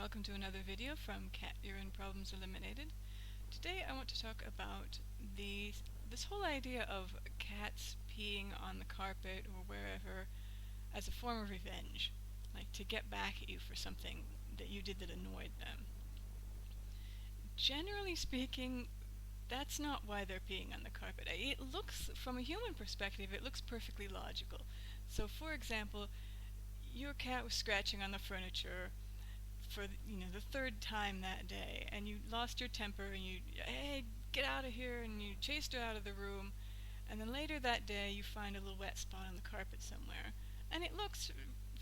welcome to another video from Cat Urine Problems Eliminated. Today I want to talk about this whole idea of cats peeing on the carpet or wherever as a form of revenge, like to get back at you for something that you did that annoyed them. Generally speaking, that's not why they're peeing on the carpet. It looks, from a human perspective, it looks perfectly logical. So for example, your cat was scratching on the furniture for the third time that day, and you lost your temper and you, hey, get out of here, and you chased her out of the room, and then later that day you find a little wet spot on the carpet somewhere, and it looks,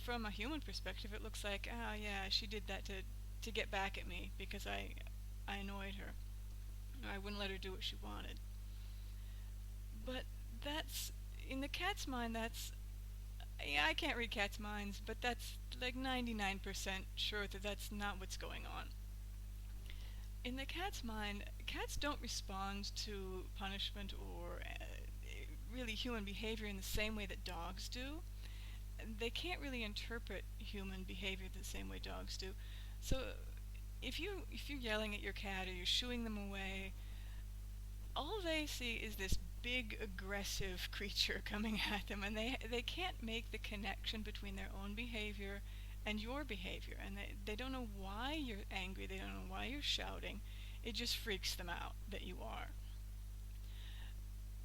from a human perspective, it looks like, oh yeah, she did that to get back at me because I annoyed her, or I wouldn't let her do what she wanted. But that's, in the cat's mind, that's, yeah, I can't read cats' minds, but that's like 99% sure that that's not what's going on. In the cat's mind, cats don't respond to punishment or really human behavior in the same way that dogs do. They can't really interpret human behavior the same way dogs do. So if you're yelling at your cat or you're shooing them away, all they see is this big aggressive creature coming at them, and they can't make the connection between their own behavior and your behavior, and they don't know why you're angry, they don't know why you're shouting. It just freaks them out that you are.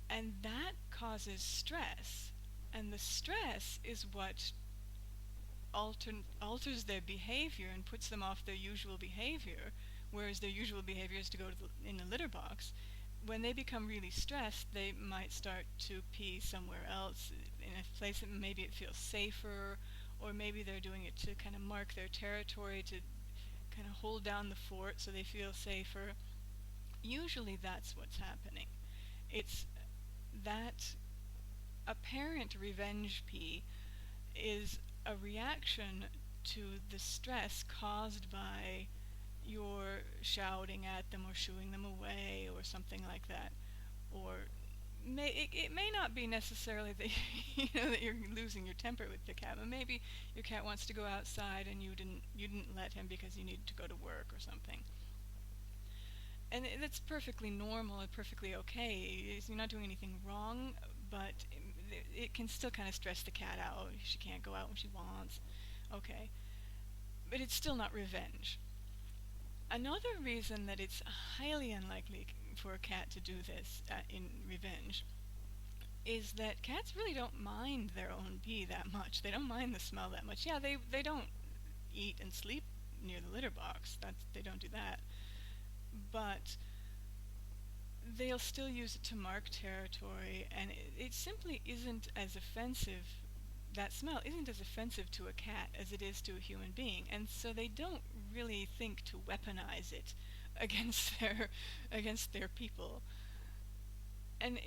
And that causes stress, and the stress is what alters their behavior and puts them off their usual behavior, whereas their usual behavior is to go in the litter box. When they become really stressed, they might start to pee somewhere else, in a place that maybe it feels safer, or maybe they're doing it to kind of mark their territory, to kind of hold down the fort so they feel safer. Usually that's what's happening. It's that apparent revenge pee is a reaction to the stress caused by you're shouting at them or shooing them away or something like that. Or it may not be necessarily that that you're losing your temper with the cat, but maybe your cat wants to go outside and you didn't let him because you needed to go to work or something. And that's perfectly normal and perfectly okay. You're not doing anything wrong, but it can still kind of stress the cat out. She can't go out when she wants. Okay. But it's still not revenge. Another reason that it's highly unlikely for a cat to do this in revenge is that cats really don't mind their own pee that much. They don't mind the smell that much. Yeah, they don't eat and sleep near the litter box. They don't do that. But they'll still use it to mark territory, and it simply isn't as offensive. That smell isn't as offensive to a cat as it is to a human being, and so they don't really think to weaponize it against their people. And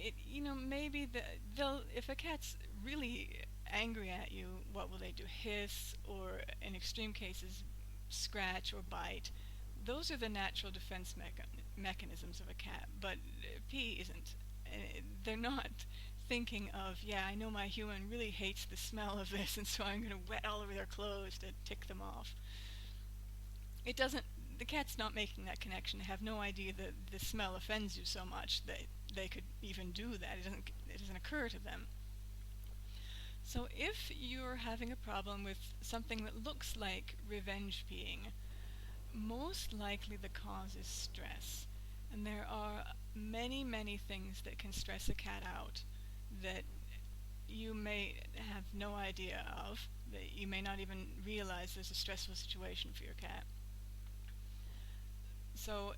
maybe they'll, if a cat's really angry at you, what will they do? Hiss, or in extreme cases, scratch or bite. Those are the natural defense mechanisms of a cat, but pee isn't. They're not thinking of, yeah, I know my human really hates the smell of this, and so I'm going to wet all over their clothes to tick them off. The cat's not making that connection. They have no idea that the smell offends you so much that they could even do that. It doesn't occur to them. So if you're having a problem with something that looks like revenge peeing, most likely the cause is stress. And there are many things that can stress a cat out that you may have no idea of, that you may not even realize there's a stressful situation for your cat. So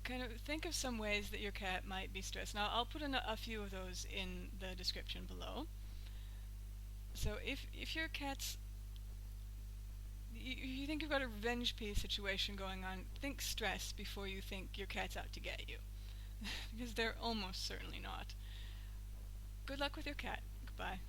kind of think of some ways that your cat might be stressed. Now I'll put in a few of those in the description below. So if your cat's, you think you've got a revenge pee situation going on, think stress before you think your cat's out to get you. Because they're almost certainly not. Good luck with your cat. Goodbye.